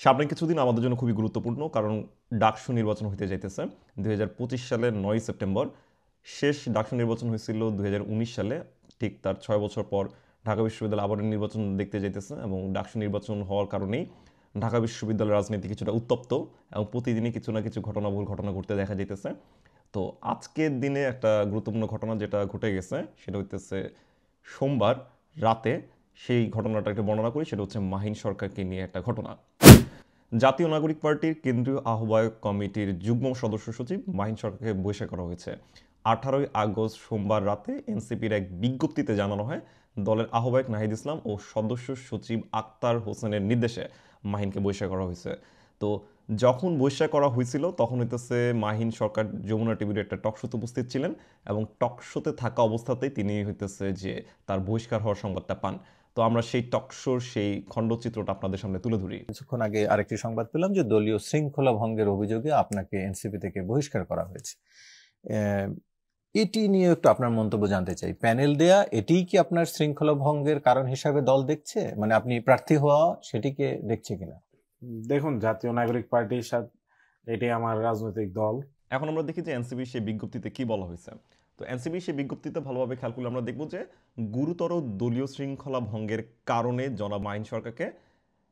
সামনে কিছুদিন আমাদের জন্য খুবই গুরুত্বপূর্ণ, কারণ ডাকসু নির্বাচন হতে যাইতেছে 2025 সালের 9 সেপ্টেম্বর। শেষ ডাকসু নির্বাচন হয়েছিল 2019 সালে। ঠিক তার 6 বছর পর ঢাকা বিশ্ববিদ্যালয় আবার নির্বাচন দেখতে যাইতেছে, এবং ডাকসু নির্বাচন হওয়ার কারণেই ঢাকা বিশ্ববিদ্যালয়ের রাজনীতি কিছুটা উত্তপ্ত, এবং প্রতিদিনই কিছু না কিছু ঘটনাবহুল ঘটনা ঘটতে দেখা যাইতেছে। তো আজকের দিনে একটা গুরুত্বপূর্ণ ঘটনা যেটা ঘটে গেছে সেটা হইতেছে সোমবার রাতে। সেই ঘটনাটা একটু বর্ণনা করি। সেটা হচ্ছে মাহিন সরকারকে নিয়ে একটা ঘটনা। জাতীয় নাগরিক পার্টির কেন্দ্রীয় আহ্বায়ক কমিটির যুগ্ম সদস্য সচিব মাহিন সরকারকে বহিষ্কার করা হয়েছে। 18ই আগস্ট সোমবার রাতে এনসিপির এক বিজ্ঞপ্তিতে জানানো হয়, দলের আহ্বায়ক নাহিদ ইসলাম ও সদস্য সচিব আক্তার হোসেনের নির্দেশে মাহিনকে বহিষ্কার করা হয়েছে। তো যখন বহিষ্কার করা হয়েছিল তখন হইতেছে মাহিন সরকার যমুনা টিভির একটা টকশোতে উপস্থিত ছিলেন, এবং টকশোতে থাকা অবস্থাতেই তিনি হইতেছে যে তার বহিষ্কার হওয়ার সংবাদটা পান। তো আমরা সেই টকশোর সেই খণ্ডচিত্রটা আপনাদের সামনে তুলে ধরি। কিছুক্ষণ আগে আরেকটি সংবাদ পেলাম যে দলীয় শৃঙ্খলা ভঙ্গের অভিযোগে আপনাকে এনসিপি থেকে বহিষ্কার করা হয়েছে। এটি নিয়ে একটু আপনার মন্তব্য জানতে চাই। প্যানেল দেয়া এটিই কি আপনার শৃঙ্খলা ভঙ্গের কারণ হিসাবে দল দেখছে, মানে আপনি প্রার্থী হওয়া সেটিকে দেখছে কিনা? দেখুন, জাতীয় নাগরিক পার্টির সাথে এটি আমার রাজনৈতিক দল। এখন আমরা দেখি যে এনসিবি সেই বিজ্ঞপ্তিতে কি বলা হয়েছে। তো এনসিবি সেই বিজ্ঞপ্তিতে ভালোভাবে খেয়াল করলে আমরা দেখব যে গুরুতর দলীয় শৃঙ্খলা ভঙ্গের কারণে জনাব মাহিন সরকারকে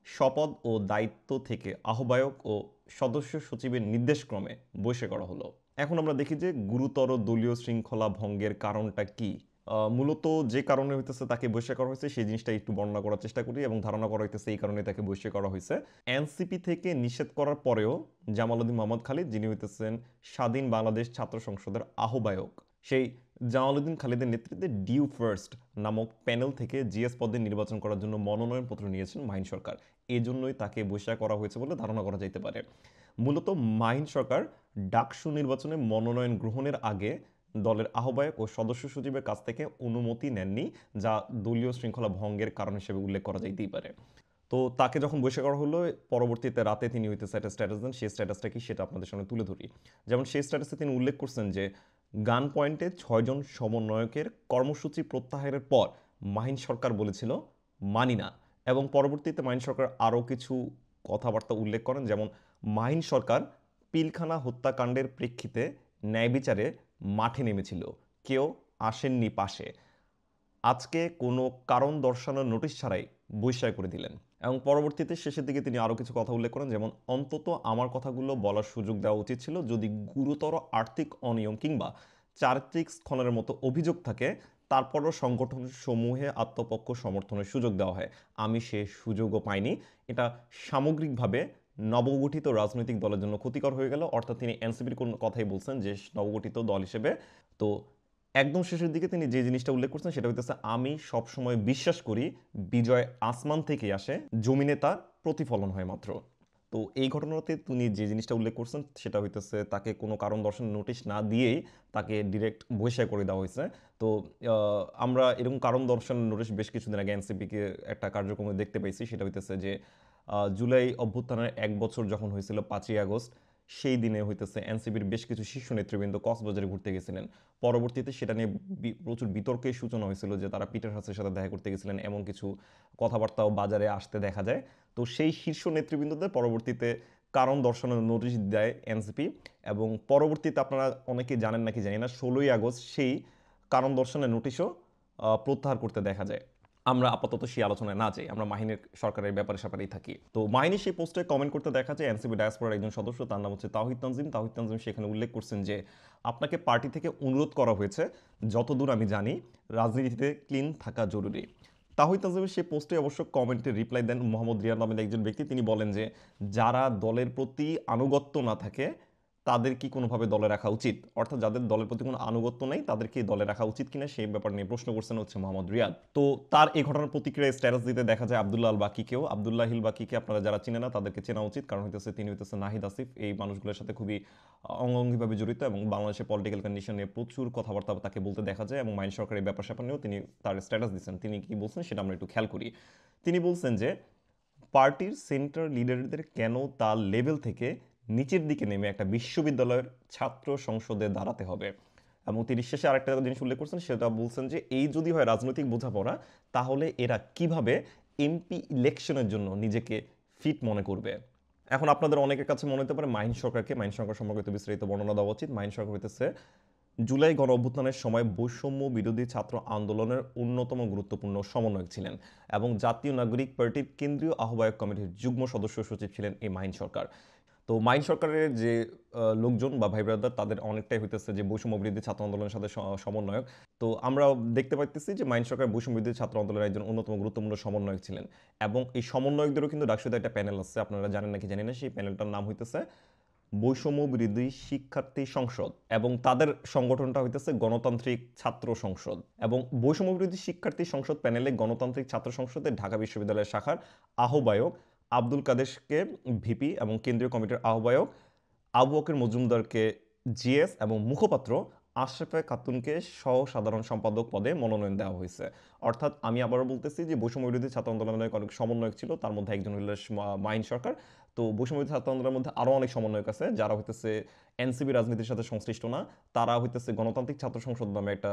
শপথ ও দায়িত্ব থেকে আহ্বায়ক ও সদস্য সচিবের নির্দেশক্রমে বহিষ্কার করা হলো। এখন আমরা দেখি যে গুরুতর দলীয় শৃঙ্খলা ভঙ্গের কারণটা কি। মূলত যে কারণে হইতেছে তাকে বহিষ্কার করা হয়েছে সেই জিনিসটা একটু বর্ণনা করার চেষ্টা করি, এবং ধারণা করা হইতেছে এই কারণে তাকে বহিষ্কার করা হয়েছে। এনসিপি থেকে নিষেধ করার পরেও জামালউদ্দিন মোহাম্মদ খালিদ, যিনি হইতেছেন স্বাধীন বাংলাদেশ ছাত্র সংসদের আহ্বায়ক, সেই জামালউদ্দিন খালিদের নেতৃত্বে ডিউ ফার্স্ট নামক প্যানেল থেকে জিএস পদে নির্বাচন করার জন্য মনোনয়নপত্র নিয়েছেন মাহিন সরকার। এজন্যই তাকে বহিষ্কার করা হয়েছে বলে ধারণা করা যাইতে পারে। মূলত মাহিন সরকার ডাকসু নির্বাচনে মনোনয়ন গ্রহণের আগে দলের আহ্বায়ক ও সদস্য সচিবের কাছ থেকে অনুমতি নেননি, যা দলীয় শৃঙ্খলা ভঙ্গের কারণ হিসেবে উল্লেখ করা যাইতেই পারে। তো তাকে যখন বহিষ্কার করা হলো, পরবর্তীতে রাতে তিনি হইতেছে একটা স্ট্যাটাস দেন। সেই স্ট্যাটাসটা কি সেটা আপনাদের সামনে তুলে ধরি। যেমন সেই স্ট্যাটাসে তিনি উল্লেখ করছেন যে গান পয়েন্টে 6 জন সমন্বয়কের কর্মসূচি প্রত্যাহারের পর মাহিন সরকার বলেছিল মানি না, এবং পরবর্তীতে মাহিন সরকার আরও কিছু কথাবার্তা উল্লেখ করেন। যেমন মাহিন সরকার পিলখানা হত্যাকাণ্ডের প্রেক্ষিতে ন্যায় বিচারে মাঠে নেমেছিল, কেউ আসেননি পাশে, আজকে কোনো কারণ দর্শানোর নোটিশ ছাড়াই বহিষ্কার করে দিলেন। এবং পরবর্তীতে শেষের দিকে তিনি আরও কিছু কথা উল্লেখ করেন, যেমন অন্তত আমার কথাগুলো বলার সুযোগ দেওয়া উচিত ছিল। যদি গুরুতর আর্থিক অনিয়ম কিংবা চারিত্রিক স্খলনের মতো অভিযোগ থাকে, তারপরও সংগঠন সমূহে আত্মপক্ষ সমর্থনের সুযোগ দেওয়া হয়। আমি সে সুযোগও পাইনি। এটা সামগ্রিকভাবে নবগঠিত রাজনৈতিক দলের জন্য ক্ষতিকর হয়ে গেল। অর্থাৎ তিনি এনসিপির কোনো কথাই বলছেন যে নবগঠিত দল হিসেবে। তো একদম শেষের দিকে তিনি যে জিনিসটা উল্লেখ করছেন সেটা হইতেছে, আমি সবসময় বিশ্বাস করি বিজয় আসমান থেকে আসে, জমিনে তার প্রতিফলন হয় মাত্র। তো এই ঘটনাতে তিনি যে জিনিসটা উল্লেখ করছেন সেটা হইতেছে তাকে কোনো কারণ দর্শানোর নোটিশ না দিয়েই তাকে ডিরেক্ট বহিষ্কার করে দেওয়া হয়েছে। তো আমরা এরকম কারণ দর্শানোর নোটিশ বেশ কিছুদিন আগে এনসিপিকে একটা কার্যক্রমে দেখতে পেয়েছি। সেটা হইতেছে যে জুলাই অভ্যুত্থানের 1 বছর যখন হয়েছিল 5ই আগস্ট, সেই দিনে হইতেছে এনসিপির বেশ কিছু শীর্ষ নেতৃবৃন্দ কক্সবাজারে ঘুরতে গেছিলেন। পরবর্তীতে সেটা নিয়ে প্রচুর বিতর্কের সূচনা হয়েছিল যে তারা পিটার হাসের সাথে দেখা করতে গেছিলেন, এমন কিছু কথাবার্তাও বাজারে আসতে দেখা যায়। তো সেই শীর্ষ নেতৃবৃন্দদের পরবর্তীতে কারণ দর্শানোর নোটিশ দেয় এনসিপি, এবং পরবর্তীতে আপনারা অনেকেই জানেন নাকি জানি না, 16ই আগস্ট সেই কারণ দর্শানোর নোটিশও প্রত্যাহার করতে দেখা যায়। আমরা আপাতত সেই আলোচনায় না যাই, আমরা মাহিনের সরকারের ব্যাপারেই থাকি। তো মাহিনী সেই পোস্টে কমেন্ট করতে দেখা যায় এনসিপি ডায়াসপোরার একজন সদস্য, তার নাম হচ্ছে তাওহিদ তানজিম। তাওহিদ তানজিম সেখানে উল্লেখ করছেন যে আপনাকে পার্টি থেকে অনুরোধ করা হয়েছে, যতদূর আমি জানি রাজনীতিতে ক্লিন থাকা জরুরি। তাওহিদ তানজিমের সেই পোস্টে অবশ্য কমেন্টে রিপ্লাই দেন মোহাম্মদ রিয়াদ নামের একজন ব্যক্তি। তিনি বলেন যে যারা দলের প্রতি আনুগত্য না থাকে তাদের কি কোনোভাবে দলে রাখা উচিত, অর্থাৎ যাদের দলের প্রতি কোনো আনুগত্য নেই তাদেরকে দলে রাখা উচিত কিনা সেই ব্যাপার নিয়ে প্রশ্ন করছেন হচ্ছে মোহাম্মদ রিয়াদ। তো তার এই ঘটনার প্রতিক্রিয়ায় স্ট্যাটাস দিতে দেখা যায় আব্দুল্লাহ আল বাকিকেও। আব্দুল্লাহ হিল বাকিকে আপনারা যারা চিনে না তাদেরকে চেনা উচিত, কারণ হইতেছে তিনি হইতেছে নাহিদ আসিফ এই মানুষগুলোর সাথে খুবই অঙ্গাঙ্গিভাবে জড়িত, এবং বাংলাদেশের পলিটিক্যাল কন্ডিশন নিয়ে প্রচুর কথাবার্তা তাকে বলতে দেখা যায়। এবং মাইন সরকারের ব্যাপার স্যাপার নিয়েও তিনি তার স্ট্যাটাস দিচ্ছেন। তিনি কি বলছেন সেটা আমরা একটু খেয়াল করি। তিনি বলছেন যে পার্টির সেন্ট্রাল লিডারদের কেন তার লেভেল থেকে নিচের দিকে নেমে একটা বিশ্ববিদ্যালয়ের ছাত্র সংসদে দাঁড়াতে হবে। এবং তিনি শেষে আরেকটা জিনিস উল্লেখ করছেন, সেটা বলছেন যে এই যদি হয় রাজনৈতিক বোঝাপড়া, তাহলে এরা কিভাবে এমপি ইলেকশনের জন্য নিজেকে ফিট মনে করবে। এখন আপনাদের অনেকের কাছে মনে হতে পারে মাহিন সরকার সম্পর্কে বিস্তারিত বর্ণনা দেওয়া উচিত। মাহিন সরকার হইতেছে জুলাই গণ অভ্যুত্থানের সময় বৈষম্য বিরোধী ছাত্র আন্দোলনের অন্যতম গুরুত্বপূর্ণ সমন্বয়ক ছিলেন এবং জাতীয় নাগরিক পার্টির কেন্দ্রীয় আহ্বায়ক কমিটির যুগ্ম সদস্য সচিব ছিলেন এই মাহিন সরকার। তো মাহিন সরকারের যে লোকজন বা ভাই ব্রাদার তাদের অনেকটাই হইতেছে যে বৈষম্য বিরোধী ছাত্র আন্দোলনের সাথে সমন্বয়ক। তো আমরা দেখতে পাইতেছি যে মাহিন সরকার বৈষম্য বিরোধী ছাত্র আন্দোলনের একজন অন্যতম গুরুত্বপূর্ণ সমন্বয়ক ছিলেন এবং এই সমন্বয়কদেরও কিন্তু ডাকসুতে একটা প্যানেল আছে, আপনারা জানেন নাকি জানি না। সেই প্যানেলটার নাম হইতেছে বৈষম্য বিরোধী শিক্ষার্থী সংসদ এবং তাদের সংগঠনটা হইতেছে গণতান্ত্রিক ছাত্র সংসদ। এবং বৈষম্য বিরোধী শিক্ষার্থী সংসদ প্যানেলে গণতান্ত্রিক ছাত্র সংসদের ঢাকা বিশ্ববিদ্যালয়ের শাখার আহ্বায়ক আব্দুল কাদেরকে ভিপি এবং কেন্দ্রীয় কমিটির আহ্বায়ক আবু বকর মজুমদারকে জিএস এবং মুখপাত্র আশরাফে খাতুনকে সহ সাধারণ সম্পাদক পদে মনোনয়ন দেওয়া হয়েছে। অর্থাৎ আমি আবারও বলতেছি যে বৈষম্য বিরোধী ছাত্র আন্দোলনের অনেক সমন্বয়ক ছিল, তার মধ্যে একজন হল মাহিন সরকার। তো বৈষম্য বিরোধী ছাত্র আন্দোলনের মধ্যে আরও অনেক সমন্বয়ক আছে যারা হইতেছে এনসিবি রাজনীতির সাথে সংশ্লিষ্ট না, তারা হইতেছে গণতান্ত্রিক ছাত্র সংসদ নামে একটা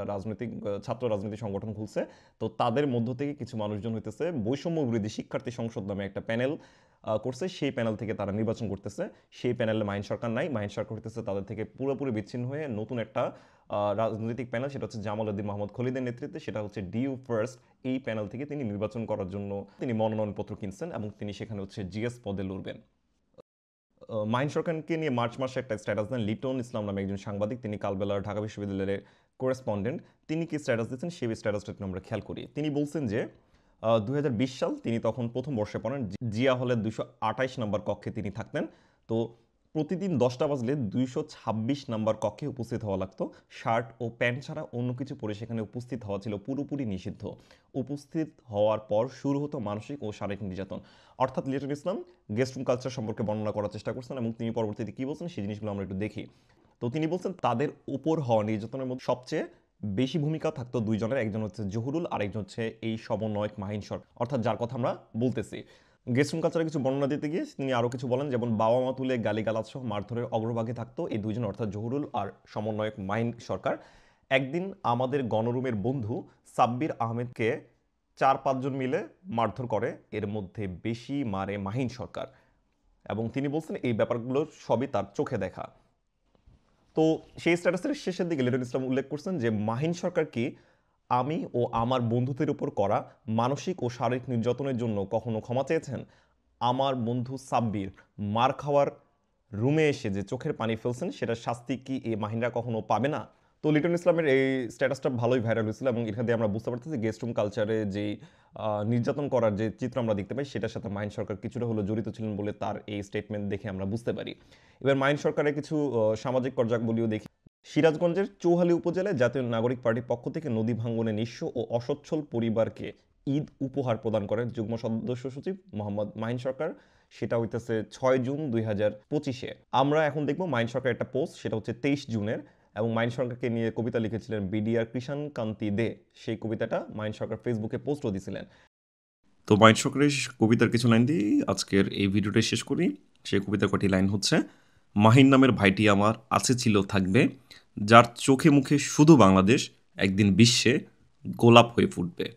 ছাত্র রাজনীতি সংগঠন খুলছে। তো তাদের মধ্য থেকে কিছু মানুষজন হইতেছে বৈষম্য বিরোধী শিক্ষার্থী সংসদ নামে একটা প্যানেল করছে, সেই প্যানেল থেকে তারা নির্বাচন করতেছে। সেই প্যানেলে মাহিন সরকার নাই, মাহিন সরকার হইতেছে তাদের থেকে পুরোপুরি বিচ্ছিন্ন হয়ে নতুন একটা রাজনৈতিক প্যানেল, সেটা হচ্ছে জামাল উদ্দিন মোহাম্মদ খলিদের নেতৃত্বে, সেটা হচ্ছে ডিউ ফার্স্ট। এই প্যানেল থেকে তিনি নির্বাচন করার জন্য তিনি মনোনয়নপত্র কিনছেন এবং তিনি সেখানে হচ্ছে জিএস পদে লড়বেন। মাহিন সরকারকে নিয়ে মার্চ মাসে একটা স্ট্যাটাস দেন লিটন ইসলাম নামে একজন সাংবাদিক, তিনি কালবেলার ঢাকা বিশ্ববিদ্যালয়ের করেসপন্ডেন্ট। তিনি কি স্ট্যাটাস দিচ্ছেন সেই স্ট্যাটাসটা আমরা খেয়াল করি। তিনি বলছেন যে 2020 সাল, তিনি তখন প্রথম বর্ষে পড়েন, জিয়া হলের 228 নম্বর কক্ষে তিনি থাকতেন। তো প্রতিদিন 10টা বাজলে 226 নম্বর কক্ষে উপস্থিত হওয়া লাগতো। শার্ট ও প্যান্ট ছাড়া অন্য কিছু পরে সেখানে উপস্থিত হওয়া ছিল পুরোপুরি নিষিদ্ধ। উপস্থিত হওয়ার পর শুরু হতো মানসিক ও শারীরিক নির্যাতন। অর্থাৎ লিটন ইসলাম গেস্ট রুম কালচার সম্পর্কে বর্ণনা করার চেষ্টা করছেন এবং তিনি পরবর্তীতে কী বলছেন সেই জিনিসগুলো আমরা একটু দেখি। তো তিনি বলছেন তাদের উপর হওয়া নির্যাতনের মধ্যে সবচেয়ে বেশি ভূমিকা থাকতো দুইজনের, একজন হচ্ছে জহুরুল আর একজন হচ্ছে এই সমন্বয়ক মাহিন সরকার, অর্থাৎ যার কথা আমরা বলতেছি। গেস্ট রুম কালচারে কিছু বর্ণনা দিতে গিয়ে তিনি আরও কিছু বলেন, যেমন বাবা মা তুলে গালিগালাজ সহ মারধরের অগ্রভাগে থাকতো এই দুইজন, অর্থাৎ জহুরুল আর সমন্বয়ক মাহিন সরকার। একদিন আমাদের গণরুমের বন্ধু সাব্বির আহমেদকে 4-5 জন মিলে মারধর করে, এর মধ্যে বেশি মারে মাহিন সরকার। এবং তিনি বলছেন এই ব্যাপারগুলো সবই তার চোখে দেখা। তো সেই স্ট্যাটাসের শেষের দিকে লিটন ইসলাম উল্লেখ করছেন যে মাহিন সরকার কি আমি ও আমার বন্ধুদের উপর করা মানসিক ও শারীরিক নির্যাতনের জন্য কখনো ক্ষমা চেয়েছেন? আমার বন্ধু সাব্বির মার খাওয়ার রুমে এসে যে চোখের পানি ফেলছেন সেটার শাস্তি কি এই মাহিনরা কখনো পাবে না? তো লিটন ইসলামের এই স্ট্যাটাসটা ভালোই ভাইরাল হয়েছিল এবং এখান থেকে আমরা বুঝতে পারতেছি গেস্ট রুম কালচারে যে নির্যাতন করার যে চিত্র আমরা দেখতে পাই সেটার সাথে মাহিন সরকার কিছুটা হলেও জড়িত ছিলেন বলে তার এই স্টেটমেন্ট দেখে আমরা বুঝতে পারি। এবার মাহিন সরকারের কিছু সামাজিক কার্যাবলীও দেখি। সিরাজগঞ্জের চৌহালি উপজেলায় জাতীয় নাগরিক পার্টির পক্ষ থেকে নদী ভাঙ্গনে নিঃস্ব ও অসচ্ছল পরিবারকে ঈদ উপহার প্রদান করেন যুগ্ম সদস্য সচিব মোহাম্মদ মাহিন সরকার। সেটা হইতেছে 6 জুন 2025-এ। আমরা এখন দেখবো মাহিন সরকার একটা পোস্ট, সেটা হচ্ছে 23 জুনের, এবং মাহিন সরকারকে নিয়ে কবিতা লিখেছিলেন বিডিআর কৃষাণ কান্তি দে। সেই কবিতাটা মাহিন সরকার ফেসবুকে পোস্টও দিয়েছিলেন। তো মাহিন সরকারের কবিতার কিছু লাইন দিয়ে আজকের এই ভিডিওটা শেষ করি। সেই কবিতার কটি লাইন হচ্ছে, মাহিন নামের ভাইটি আমার আছে ছিল থাকবে, যার চোখে মুখে শুধু বাংলাদেশ, একদিন বিশ্বে গোলাপ হয়ে ফুটবে।